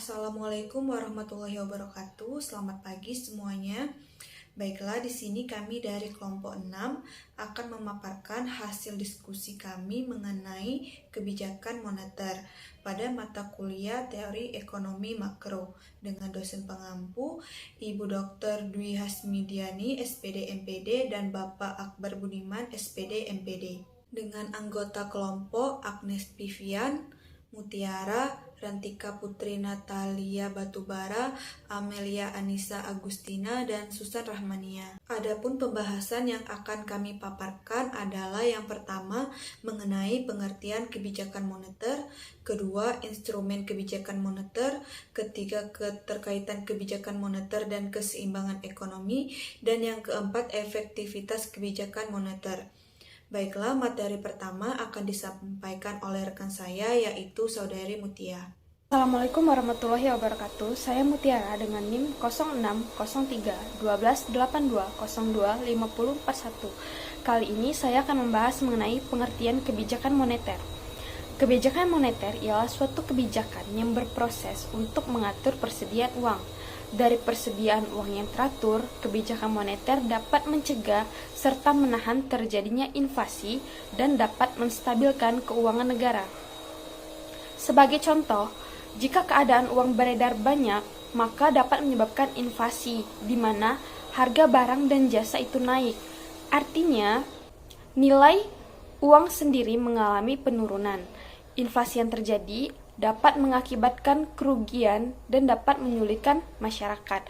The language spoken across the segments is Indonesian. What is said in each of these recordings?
Assalamualaikum warahmatullahi wabarakatuh. Selamat pagi semuanya. Baiklah, di sini kami dari kelompok 6 akan memaparkan hasil diskusi kami mengenai kebijakan moneter pada mata kuliah Teori Ekonomi Makro dengan dosen pengampu Ibu Dr. Dwi Hasmidiani, SPD MPD, dan Bapak Akbar Budiman, SPD MPD. Dengan anggota kelompok Agnes Vivian, Mutiara, Rantika Putri Natalia Batubara, Amelia Anissa Agustina, dan Susan Rahmania. Adapun pembahasan yang akan kami paparkan adalah yang pertama mengenai pengertian kebijakan moneter, kedua instrumen kebijakan moneter, ketiga keterkaitan kebijakan moneter dan keseimbangan ekonomi, dan yang keempat efektivitas kebijakan moneter. Baiklah, materi pertama akan disampaikan oleh rekan saya, yaitu Saudari Mutia. Assalamualaikum warahmatullahi wabarakatuh. Saya Mutiara dengan NIM 06031282025041. Kali ini saya akan membahas mengenai pengertian kebijakan moneter. Kebijakan moneter ialah suatu kebijakan yang berproses untuk mengatur persediaan uang. Dari persediaan uang yang teratur, kebijakan moneter dapat mencegah serta menahan terjadinya inflasi dan dapat menstabilkan keuangan negara. Sebagai contoh, jika keadaan uang beredar banyak, maka dapat menyebabkan inflasi, di mana harga barang dan jasa itu naik. Artinya, nilai uang sendiri mengalami penurunan. Inflasi yang terjadi dapat mengakibatkan kerugian dan dapat menyulitkan masyarakat.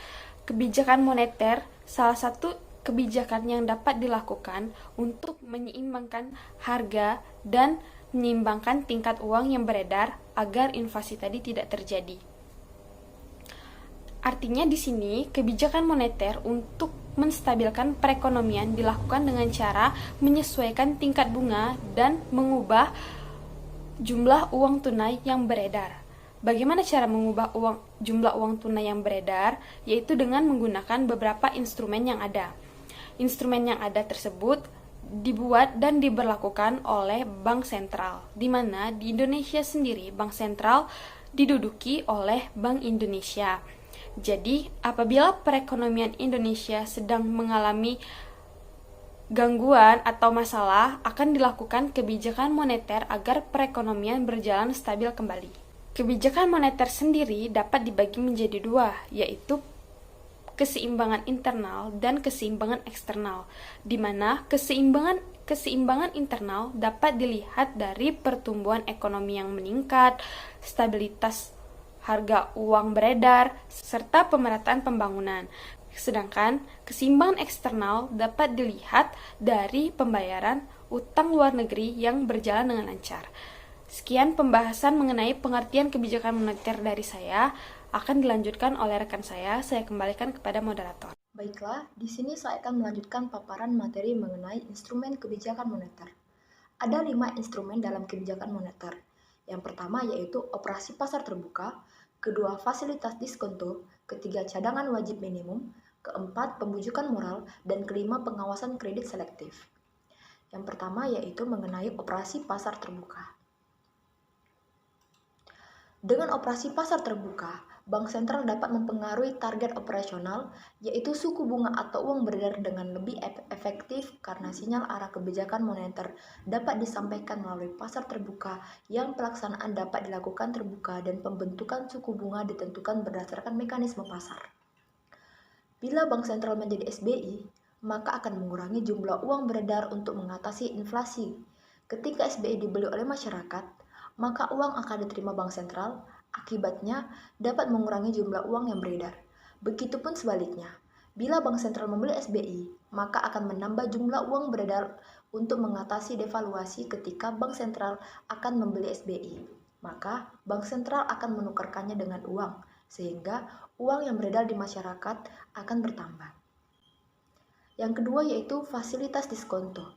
Kebijakan moneter salah satu kebijakan yang dapat dilakukan untuk menyeimbangkan harga dan menyeimbangkan tingkat uang yang beredar agar inflasi tadi tidak terjadi. Artinya di sini kebijakan moneter untuk menstabilkan perekonomian dilakukan dengan cara menyesuaikan tingkat bunga dan mengubah jumlah uang tunai yang beredar. Bagaimana cara mengubah jumlah uang tunai yang beredar? Yaitu dengan menggunakan beberapa instrumen yang ada. Instrumen yang ada tersebut dibuat dan diberlakukan oleh Bank Sentral, di mana di Indonesia sendiri Bank Sentral diduduki oleh Bank Indonesia. Jadi, apabila perekonomian Indonesia sedang mengalami gangguan atau masalah, akan dilakukan kebijakan moneter agar perekonomian berjalan stabil kembali. Kebijakan moneter sendiri dapat dibagi menjadi dua, yaitu keseimbangan internal dan keseimbangan eksternal, di mana keseimbangan internal dapat dilihat dari pertumbuhan ekonomi yang meningkat, stabilitas harga uang beredar, serta pemerataan pembangunan. Sedangkan keseimbangan eksternal dapat dilihat dari pembayaran utang luar negeri yang berjalan dengan lancar. Sekian pembahasan mengenai pengertian kebijakan moneter dari saya. Akan dilanjutkan oleh rekan saya kembalikan kepada moderator. Baiklah, di sini saya akan melanjutkan paparan materi mengenai instrumen kebijakan moneter. Ada 5 instrumen dalam kebijakan moneter. Yang pertama yaitu operasi pasar terbuka, kedua fasilitas diskonto, ketiga cadangan wajib minimum, keempat pembujukan moral, dan kelima pengawasan kredit selektif. Yang pertama yaitu mengenai operasi pasar terbuka. Dengan operasi pasar terbuka, Bank Sentral dapat mempengaruhi target operasional, yaitu suku bunga atau uang beredar dengan lebih efektif karena sinyal arah kebijakan moneter dapat disampaikan melalui pasar terbuka yang pelaksanaan dapat dilakukan terbuka dan pembentukan suku bunga ditentukan berdasarkan mekanisme pasar. Bila Bank Sentral menjadi SBI, maka akan mengurangi jumlah uang beredar untuk mengatasi inflasi. Ketika SBI dibeli oleh masyarakat, maka uang akan diterima Bank Sentral, akibatnya dapat mengurangi jumlah uang yang beredar. Begitupun sebaliknya, bila Bank Sentral membeli SBI, maka akan menambah jumlah uang beredar untuk mengatasi devaluasi ketika Bank Sentral akan membeli SBI. Maka Bank Sentral akan menukarkannya dengan uang, sehingga uang yang beredar di masyarakat akan bertambah. Yang kedua yaitu fasilitas diskonto.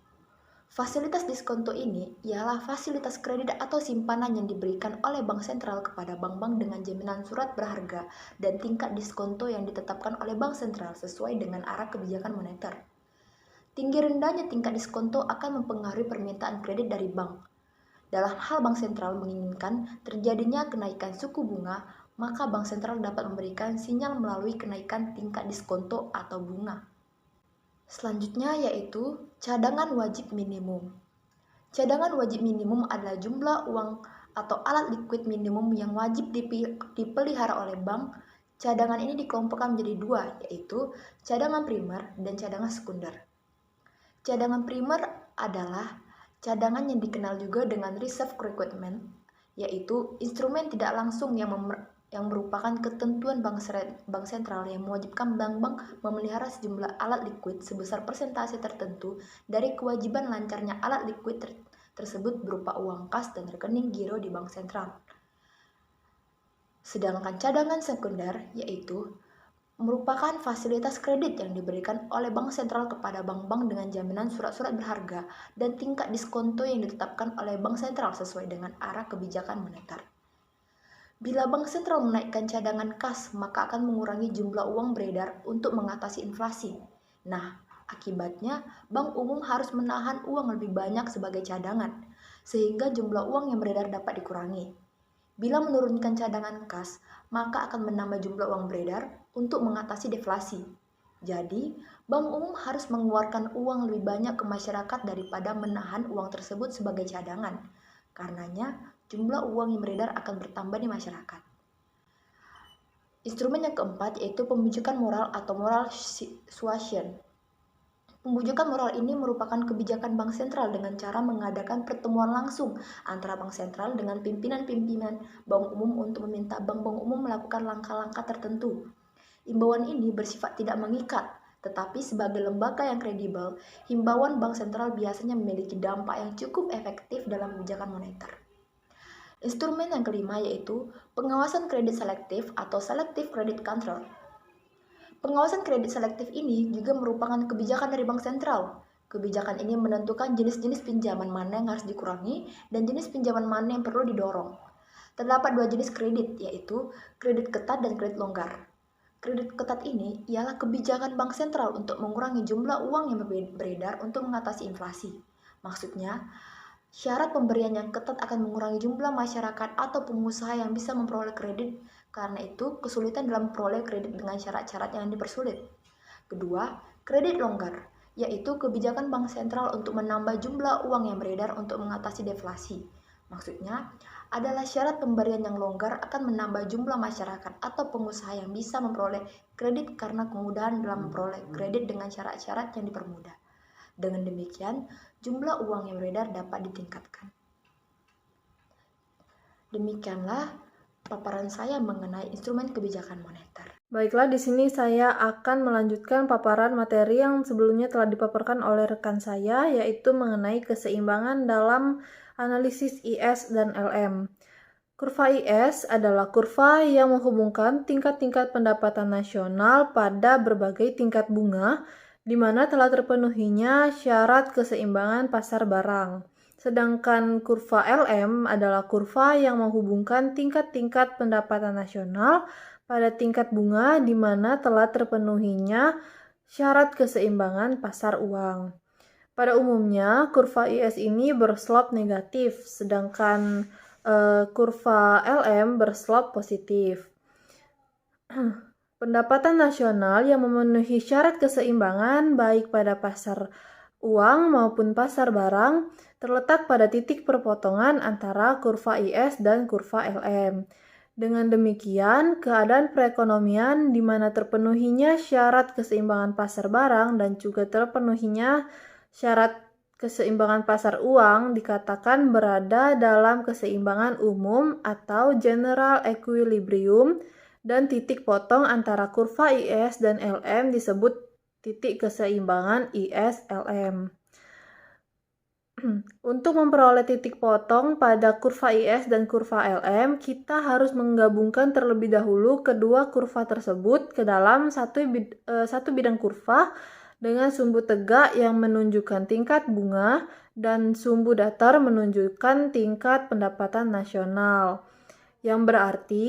Fasilitas diskonto ini ialah fasilitas kredit atau simpanan yang diberikan oleh Bank Sentral kepada bank-bank dengan jaminan surat berharga dan tingkat diskonto yang ditetapkan oleh Bank Sentral sesuai dengan arah kebijakan moneter. Tinggi rendahnya tingkat diskonto akan mempengaruhi permintaan kredit dari bank. Dalam hal Bank Sentral menginginkan terjadinya kenaikan suku bunga, maka bank sentral dapat memberikan sinyal melalui kenaikan tingkat diskonto atau bunga. Selanjutnya yaitu cadangan wajib minimum. Cadangan wajib minimum adalah jumlah uang atau alat likuid minimum yang wajib dipelihara oleh bank. Cadangan ini dikelompokkan menjadi dua, yaitu cadangan primer dan cadangan sekunder. Cadangan primer adalah cadangan yang dikenal juga dengan reserve requirement, yaitu instrumen tidak langsung yang merupakan ketentuan bank sentral yang mewajibkan bank-bank memelihara sejumlah alat likuid sebesar persentase tertentu dari kewajiban lancarnya alat likuid tersebut berupa uang kas dan rekening giro di bank sentral. Sedangkan cadangan sekunder yaitu merupakan fasilitas kredit yang diberikan oleh bank sentral kepada bank-bank dengan jaminan surat-surat berharga dan tingkat diskonto yang ditetapkan oleh bank sentral sesuai dengan arah kebijakan moneter. Bila bank sentral menaikkan cadangan kas, maka akan mengurangi jumlah uang beredar untuk mengatasi inflasi. Nah, akibatnya bank umum harus menahan uang lebih banyak sebagai cadangan, sehingga jumlah uang yang beredar dapat dikurangi. Bila menurunkan cadangan kas, maka akan menambah jumlah uang beredar untuk mengatasi deflasi. Jadi, bank umum harus mengeluarkan uang lebih banyak ke masyarakat daripada menahan uang tersebut sebagai cadangan. Karenanya, jumlah uang yang beredar akan bertambah di masyarakat. Instrumen yang keempat yaitu pembujukan moral atau moral suasion. Pembujukan moral ini merupakan kebijakan bank sentral dengan cara mengadakan pertemuan langsung antara bank sentral dengan pimpinan-pimpinan bank umum untuk meminta bank-bank umum melakukan langkah-langkah tertentu. Himbauan ini bersifat tidak mengikat, tetapi sebagai lembaga yang kredibel, himbauan bank sentral biasanya memiliki dampak yang cukup efektif dalam kebijakan moneter. Instrumen yang kelima yaitu pengawasan kredit selektif atau selective credit control. Pengawasan kredit selektif ini juga merupakan kebijakan dari bank sentral. Kebijakan ini menentukan jenis-jenis pinjaman mana yang harus dikurangi dan jenis pinjaman mana yang perlu didorong. Terdapat dua jenis kredit, yaitu kredit ketat dan kredit longgar. Kredit ketat ini ialah kebijakan bank sentral untuk mengurangi jumlah uang yang beredar untuk mengatasi inflasi. Maksudnya, syarat pemberian yang ketat akan mengurangi jumlah masyarakat atau pengusaha yang bisa memperoleh kredit. Karena itu, kesulitan dalam memperoleh kredit dengan syarat-syarat yang dipersulit. Kedua, kredit longgar, yaitu kebijakan bank sentral untuk menambah jumlah uang yang beredar untuk mengatasi deflasi. Maksudnya, adalah syarat pemberian yang longgar akan menambah jumlah masyarakat atau pengusaha yang bisa memperoleh kredit karena kemudahan dalam memperoleh kredit dengan syarat-syarat yang dipermudah. Dengan demikian, jumlah uang yang beredar dapat ditingkatkan. Demikianlah paparan saya mengenai instrumen kebijakan moneter. Baiklah, di sini saya akan melanjutkan paparan materi yang sebelumnya telah dipaparkan oleh rekan saya, yaitu mengenai keseimbangan dalam analisis IS dan LM. Kurva IS adalah kurva yang menghubungkan tingkat-tingkat pendapatan nasional pada berbagai tingkat bunga, di mana telah terpenuhinya syarat keseimbangan pasar barang. Sedangkan kurva LM adalah kurva yang menghubungkan tingkat-tingkat pendapatan nasional pada tingkat bunga di mana telah terpenuhinya syarat keseimbangan pasar uang. Pada umumnya, kurva IS ini berslope negatif, sedangkan kurva LM berslope positif. Pendapatan nasional yang memenuhi syarat keseimbangan baik pada pasar uang maupun pasar barang terletak pada titik perpotongan antara kurva IS dan kurva LM. Dengan demikian, keadaan perekonomian di mana terpenuhinya syarat keseimbangan pasar barang dan juga terpenuhinya syarat keseimbangan pasar uang dikatakan berada dalam keseimbangan umum atau general equilibrium, dan titik potong antara kurva IS dan LM disebut titik keseimbangan IS-LM. Untuk memperoleh titik potong pada kurva IS dan kurva LM, kita harus menggabungkan terlebih dahulu kedua kurva tersebut ke dalam satu bidang kurva dengan sumbu tegak yang menunjukkan tingkat bunga dan sumbu datar menunjukkan tingkat pendapatan nasional. Yang berarti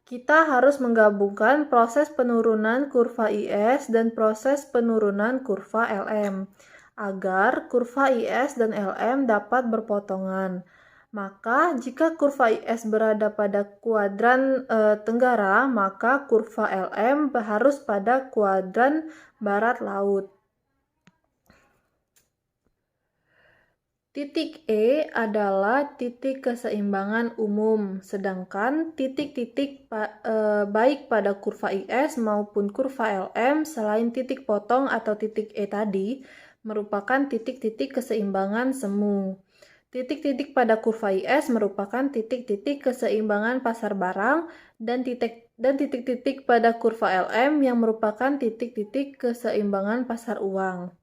kita harus menggabungkan proses penurunan kurva IS dan proses penurunan kurva LM agar kurva IS dan LM dapat berpotongan. Maka jika kurva IS berada pada kuadran tenggara, maka kurva LM harus pada kuadran barat laut. Titik E adalah titik keseimbangan umum, sedangkan titik-titik baik pada kurva IS maupun kurva LM selain titik potong atau titik E tadi merupakan titik-titik keseimbangan semu. Titik-titik pada kurva IS merupakan titik-titik keseimbangan pasar barang dan titik-titik pada kurva LM yang merupakan titik-titik keseimbangan pasar uang.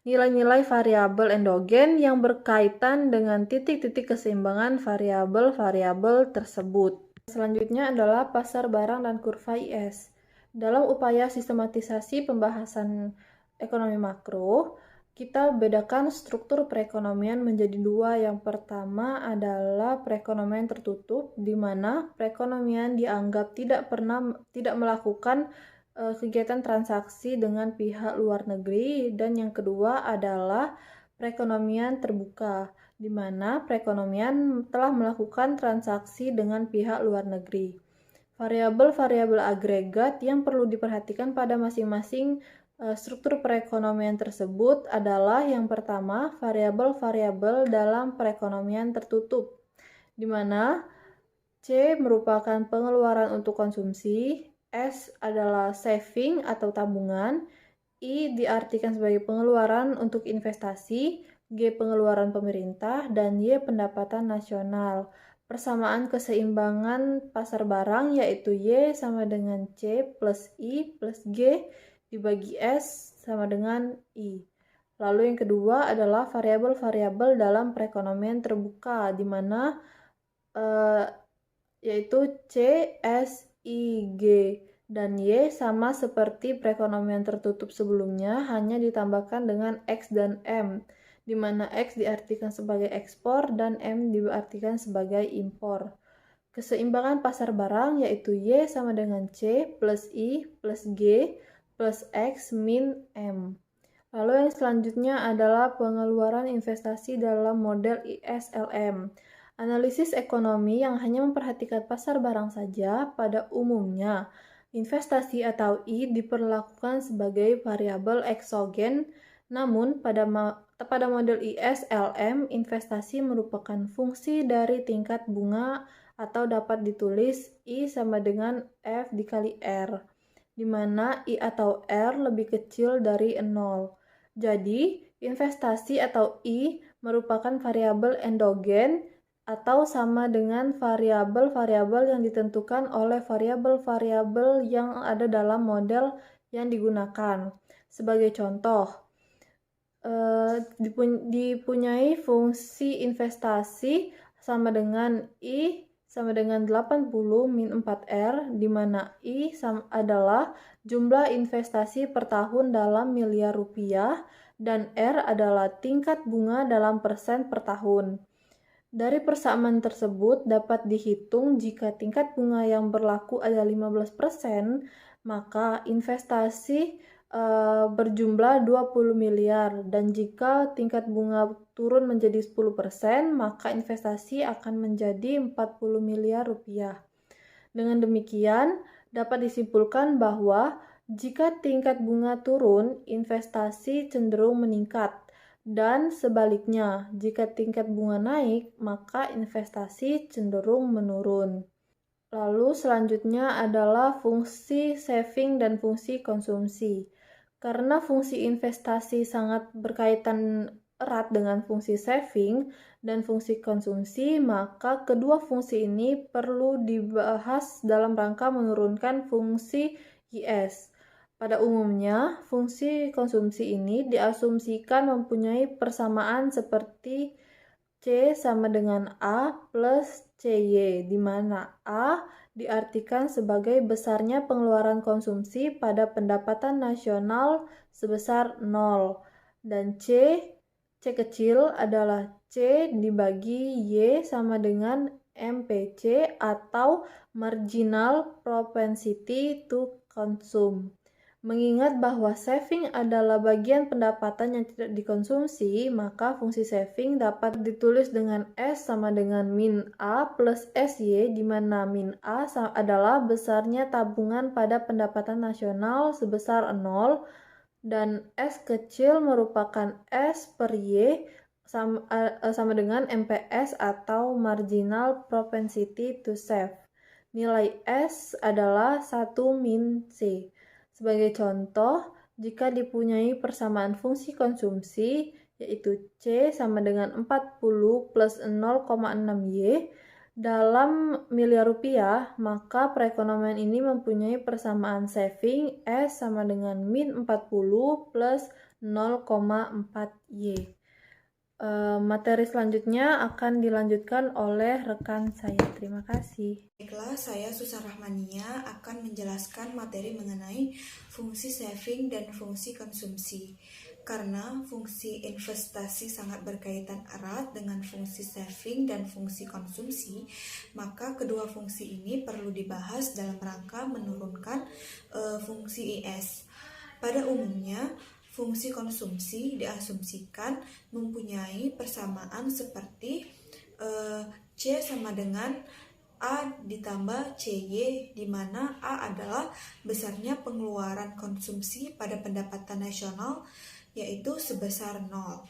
Nilai-nilai variabel endogen yang berkaitan dengan titik-titik keseimbangan variabel-variabel tersebut. Selanjutnya adalah pasar barang dan kurva IS. Dalam upaya sistematisasi pembahasan ekonomi makro, kita bedakan struktur perekonomian menjadi dua. Yang pertama adalah perekonomian tertutup, di mana perekonomian dianggap tidak melakukan kegiatan transaksi dengan pihak luar negeri, dan yang kedua adalah perekonomian terbuka, di mana perekonomian telah melakukan transaksi dengan pihak luar negeri. Variabel-variabel agregat yang perlu diperhatikan pada masing-masing struktur perekonomian tersebut adalah yang pertama, variabel-variabel dalam perekonomian tertutup, di mana C merupakan pengeluaran untuk konsumsi, S adalah saving atau tabungan, I diartikan sebagai pengeluaran untuk investasi, G pengeluaran pemerintah, dan Y pendapatan nasional. Persamaan keseimbangan pasar barang yaitu Y sama dengan C plus I plus G dibagi S sama dengan I. Lalu yang kedua adalah variabel-variabel dalam perekonomian terbuka, di mana yaitu C, S, I, G, dan Y sama seperti perekonomian tertutup sebelumnya, hanya ditambahkan dengan X dan M, di mana X diartikan sebagai ekspor dan M diartikan sebagai impor. Keseimbangan pasar barang yaitu Y sama dengan C plus I plus G plus X min M. Lalu yang selanjutnya adalah pengeluaran investasi dalam model ISLM. Analisis ekonomi yang hanya memperhatikan pasar barang saja, pada umumnya investasi atau I diperlakukan sebagai variabel eksogen, namun pada model ISLM, investasi merupakan fungsi dari tingkat bunga atau dapat ditulis I sama dengan F dikali R, di mana I atau R lebih kecil dari 0. Jadi, investasi atau I merupakan variabel endogen atau sama dengan variabel-variabel yang ditentukan oleh variabel-variabel yang ada dalam model yang digunakan. Sebagai contoh, dipunyai fungsi investasi sama dengan I sama dengan 80 min 4R, di mana I adalah jumlah investasi per tahun dalam miliar rupiah, dan R adalah tingkat bunga dalam persen per tahun. Dari persamaan tersebut dapat dihitung jika tingkat bunga yang berlaku adalah 15%, maka investasi berjumlah 20 miliar, dan jika tingkat bunga turun menjadi 10%, maka investasi akan menjadi 40 miliar rupiah. Dengan demikian, dapat disimpulkan bahwa jika tingkat bunga turun, investasi cenderung meningkat, dan sebaliknya, jika tingkat bunga naik, maka investasi cenderung menurun. Lalu selanjutnya adalah fungsi saving dan fungsi konsumsi. Karena fungsi investasi sangat berkaitan erat dengan fungsi saving dan fungsi konsumsi, maka kedua fungsi ini perlu dibahas dalam rangka menurunkan fungsi IS. Pada umumnya, fungsi konsumsi ini diasumsikan mempunyai persamaan seperti C sama dengan A plus CY, di mana A diartikan sebagai besarnya pengeluaran konsumsi pada pendapatan nasional sebesar 0, dan C kecil adalah C dibagi Y sama dengan MPC atau Marginal Propensity to Consume. Mengingat bahwa saving adalah bagian pendapatan yang tidak dikonsumsi, maka fungsi saving dapat ditulis dengan S sama dengan min A plus SY, di mana min A adalah besarnya tabungan pada pendapatan nasional sebesar 0, dan S kecil merupakan S per Y sama dengan MPS atau Marginal Propensity to Save. Nilai S adalah 1 min C. Sebagai contoh, jika dipunyai persamaan fungsi konsumsi, yaitu C sama dengan 40 plus 0,6 Y, dalam miliar rupiah, maka perekonomian ini mempunyai persamaan saving S sama dengan min 40 plus 0,4 Y. Materi selanjutnya akan dilanjutkan oleh rekan saya. Terima kasih. Baiklah, saya Susan Rahmania akan menjelaskan materi mengenai fungsi saving dan fungsi konsumsi. Karena fungsi investasi sangat berkaitan erat dengan fungsi saving dan fungsi konsumsi, maka kedua fungsi ini perlu dibahas dalam rangka menurunkan fungsi IS. Pada umumnya, fungsi konsumsi diasumsikan mempunyai persamaan seperti C sama dengan A ditambah CY, di mana A adalah besarnya pengeluaran konsumsi pada pendapatan nasional, yaitu sebesar 0.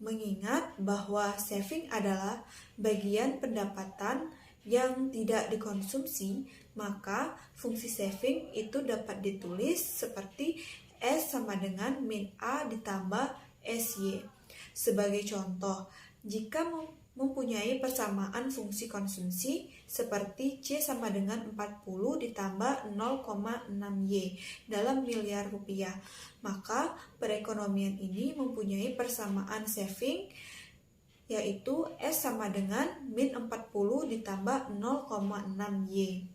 Mengingat bahwa saving adalah bagian pendapatan yang tidak dikonsumsi, maka fungsi saving itu dapat ditulis seperti S sama dengan min A ditambah SY. Sebagai contoh, jika mempunyai persamaan fungsi konsumsi seperti C sama dengan 40 ditambah 0,6Y dalam miliar rupiah, maka perekonomian ini mempunyai persamaan saving yaitu S sama dengan min 40 ditambah 0,6Y.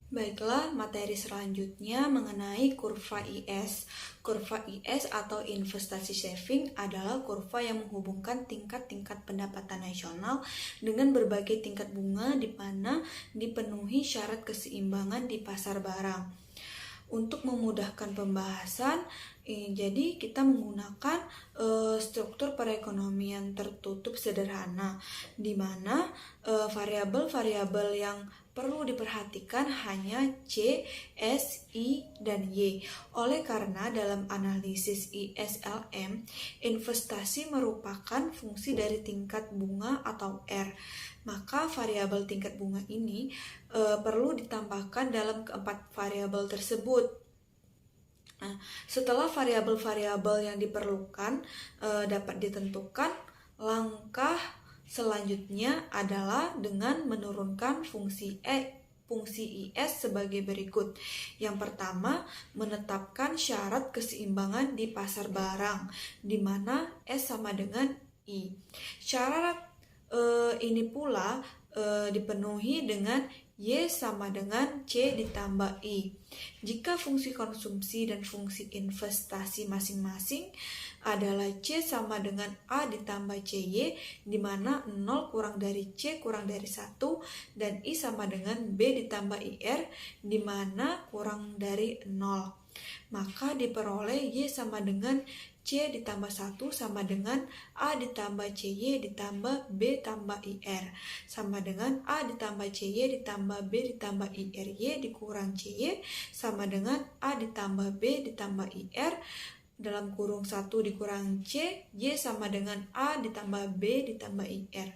Baiklah, materi selanjutnya mengenai kurva IS. Kurva IS atau investasi saving adalah kurva yang menghubungkan tingkat-tingkat pendapatan nasional dengan berbagai tingkat bunga di mana dipenuhi syarat keseimbangan di pasar barang. Untuk memudahkan pembahasan, jadi kita menggunakan struktur perekonomian tertutup sederhana, di mana variabel-variabel yang perlu diperhatikan hanya C, S, I, dan Y. Oleh karena dalam analisis ISLM, investasi merupakan fungsi dari tingkat bunga atau R. Maka variabel tingkat bunga ini perlu ditambahkan dalam keempat variabel tersebut. Nah, setelah variabel-variabel yang diperlukan dapat ditentukan, langkah selanjutnya adalah dengan menurunkan fungsi IS sebagai berikut. Yang pertama, menetapkan syarat keseimbangan di pasar barang, di mana S sama dengan I. Syarat ini pula dipenuhi dengan Y sama dengan C ditambah I. Jika fungsi konsumsi dan fungsi investasi masing-masing adalah C sama dengan A ditambah CY, di mana 0 kurang dari C kurang dari 1, dan I sama dengan B ditambah IR, di mana kurang dari 0. Maka diperoleh Y sama dengan C ditambah 1 sama dengan A ditambah CY ditambah B tambah IR, sama dengan A ditambah CY ditambah B ditambah IR Y dikurang CY, sama dengan A ditambah B ditambah IR dalam kurung 1 dikurang C, Y sama dengan A ditambah B ditambah IR,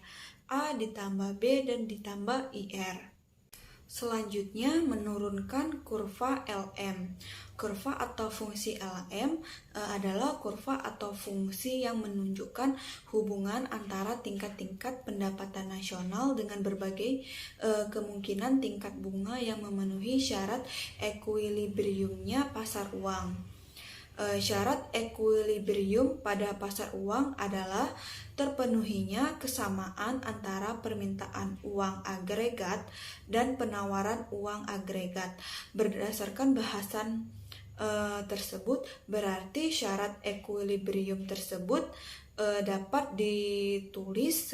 A ditambah B dan ditambah IR. Selanjutnya, menurunkan kurva LM. Kurva atau fungsi LM adalah kurva atau fungsi yang menunjukkan hubungan antara tingkat-tingkat pendapatan nasional dengan berbagai kemungkinan tingkat bunga yang memenuhi syarat ekuilibriumnya pasar uang. Syarat ekuilibrium pada pasar uang adalah terpenuhinya kesamaan antara permintaan uang agregat dan penawaran uang agregat. Berdasarkan bahasan tersebut, berarti syarat ekuilibrium tersebut dapat ditulis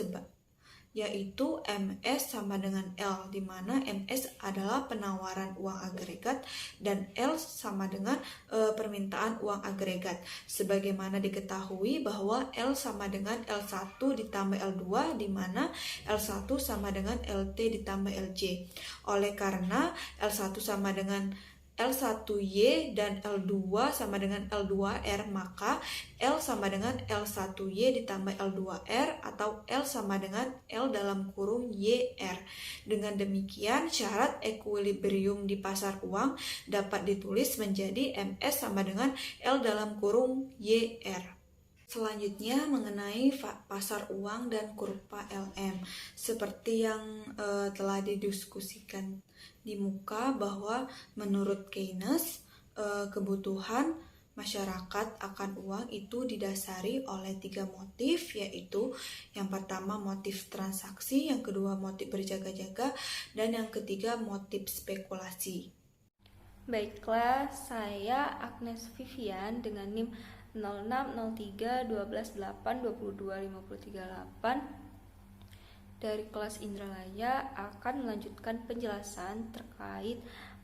yaitu MS sama dengan L, di mana MS adalah penawaran uang agregat dan L sama dengan permintaan uang agregat. Sebagaimana diketahui bahwa L sama dengan L1 ditambah L2, di mana L1 sama dengan LT ditambah LJ. Oleh karena L1 sama dengan L1Y dan L2 sama dengan L2R, maka L sama dengan L1Y ditambah L2R atau L sama dengan L dalam kurung YR. Dengan demikian, syarat ekuilibrium di pasar uang dapat ditulis menjadi MS sama dengan L dalam kurung YR. Selanjutnya mengenai pasar uang dan kurva LM. Seperti yang telah didiskusikan di muka, bahwa menurut Keynes kebutuhan masyarakat akan uang itu didasari oleh 3 motif, yaitu yang pertama motif transaksi, yang kedua motif berjaga-jaga, dan yang ketiga motif spekulasi. Baiklah, saya Agnes Vivian dengan NIM 060312825238 dari kelas Indralaya akan melanjutkan penjelasan terkait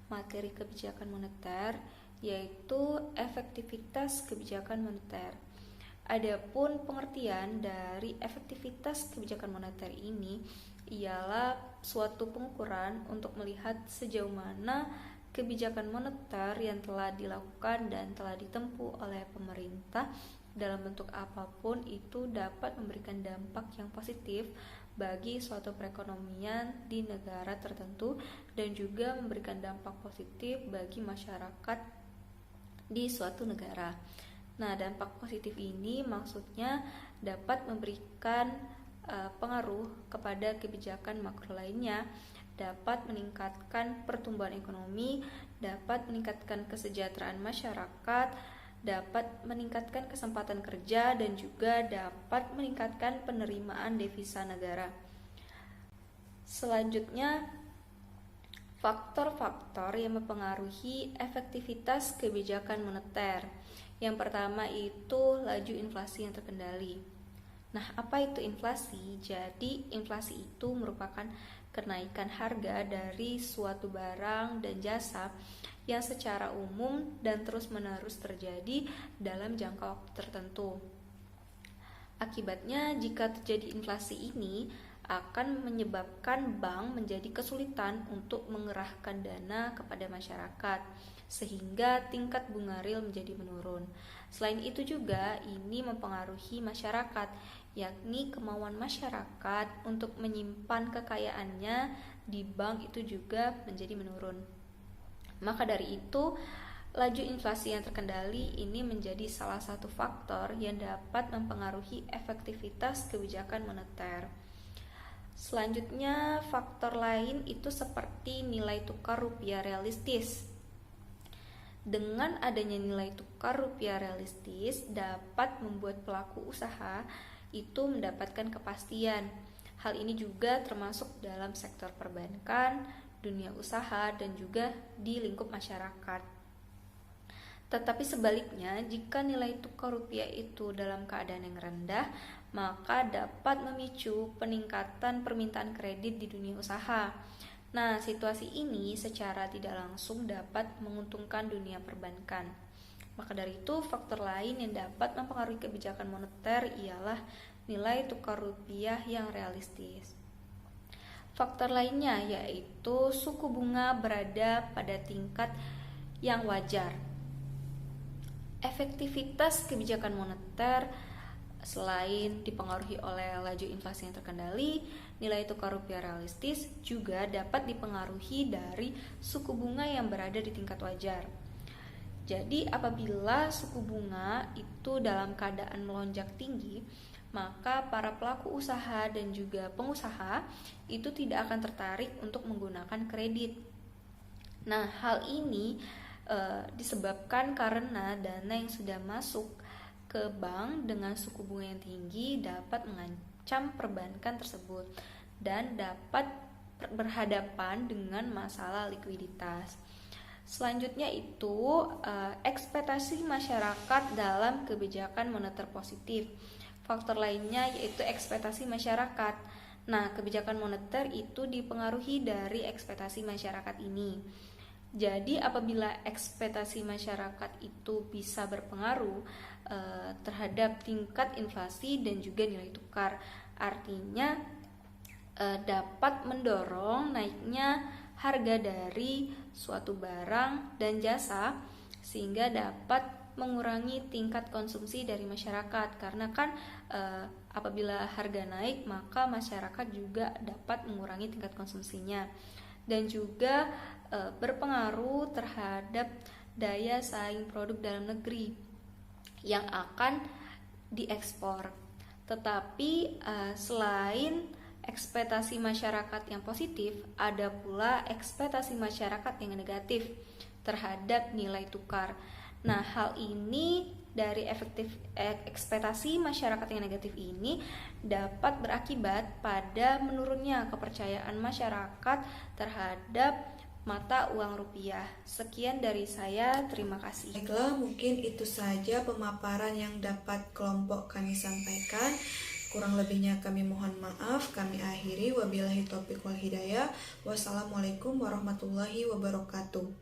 materi kebijakan moneter, yaitu efektivitas kebijakan moneter. Adapun pengertian dari efektivitas kebijakan moneter ini ialah suatu pengukuran untuk melihat sejauh mana kebijakan moneter yang telah dilakukan dan telah ditempuh oleh pemerintah dalam bentuk apapun itu dapat memberikan dampak yang positif bagi suatu perekonomian di negara tertentu dan juga memberikan dampak positif bagi masyarakat di suatu negara. Nah, dampak positif ini maksudnya dapat memberikan pengaruh kepada kebijakan makro lainnya, dapat meningkatkan pertumbuhan ekonomi, dapat meningkatkan kesejahteraan masyarakat, dapat meningkatkan kesempatan kerja, dan juga dapat meningkatkan penerimaan devisa negara. Selanjutnya, faktor-faktor yang mempengaruhi efektivitas kebijakan moneter. Yang pertama itu laju inflasi yang terkendali. Nah, apa itu inflasi? Jadi, inflasi itu merupakan kenaikan harga dari suatu barang dan jasa yang secara umum dan terus-menerus terjadi dalam jangka waktu tertentu. Akibatnya, jika terjadi inflasi ini akan menyebabkan bank menjadi kesulitan untuk mengerahkan dana kepada masyarakat, sehingga tingkat bunga real menjadi menurun. Selain itu juga ini mempengaruhi masyarakat, yakni kemauan masyarakat untuk menyimpan kekayaannya di bank itu juga menjadi menurun. Maka dari itu, laju inflasi yang terkendali ini menjadi salah satu faktor yang dapat mempengaruhi efektivitas kebijakan moneter. Selanjutnya, faktor lain itu seperti nilai tukar rupiah realistis. Dengan adanya nilai tukar rupiah realistis dapat membuat pelaku usaha itu mendapatkan kepastian. Hal ini juga termasuk dalam sektor perbankan, dunia usaha, dan juga di lingkup masyarakat. Tetapi sebaliknya, jika nilai tukar rupiah itu dalam keadaan yang rendah, maka dapat memicu peningkatan permintaan kredit di dunia usaha. Nah, situasi ini secara tidak langsung dapat menguntungkan dunia perbankan. Maka dari itu, faktor lain yang dapat mempengaruhi kebijakan moneter ialah nilai tukar rupiah yang realistis. Faktor lainnya yaitu suku bunga berada pada tingkat yang wajar. Efektivitas kebijakan moneter selain dipengaruhi oleh laju inflasi yang terkendali, nilai tukar rupiah realistis juga dapat dipengaruhi dari suku bunga yang berada di tingkat wajar. Jadi apabila suku bunga itu dalam keadaan melonjak tinggi, maka para pelaku usaha dan juga pengusaha itu tidak akan tertarik untuk menggunakan kredit. Nah, hal ini disebabkan karena dana yang sudah masuk ke bank dengan suku bunga yang tinggi dapat mengancam perbankan tersebut dan dapat berhadapan dengan masalah likuiditas. Selanjutnya itu ekspektasi masyarakat dalam kebijakan moneter positif. Faktor lainnya yaitu ekspektasi masyarakat. Nah, kebijakan moneter itu dipengaruhi dari ekspektasi masyarakat ini. Jadi apabila ekspektasi masyarakat itu bisa berpengaruh terhadap tingkat inflasi dan juga nilai tukar, artinya dapat mendorong naiknya harga dari suatu barang dan jasa, sehingga dapat mengurangi tingkat konsumsi dari masyarakat. Karena kan apabila harga naik, maka masyarakat juga dapat mengurangi tingkat konsumsinya, dan juga berpengaruh terhadap daya saing produk dalam negeri yang akan diekspor. Tetapi selain ekspektasi masyarakat yang positif, ada pula ekspektasi masyarakat yang negatif terhadap nilai tukar. Nah, hal ini dari ekspektasi masyarakat yang negatif ini dapat berakibat pada menurunnya kepercayaan masyarakat terhadap mata uang rupiah. Sekian dari saya, terima kasih. Baiklah, mungkin itu saja pemaparan yang dapat kelompok kami sampaikan. Kurang lebihnya kami mohon maaf. Kami akhiri, wabillahi taufiq wal hidayah. Wassalamualaikum warahmatullahi wabarakatuh.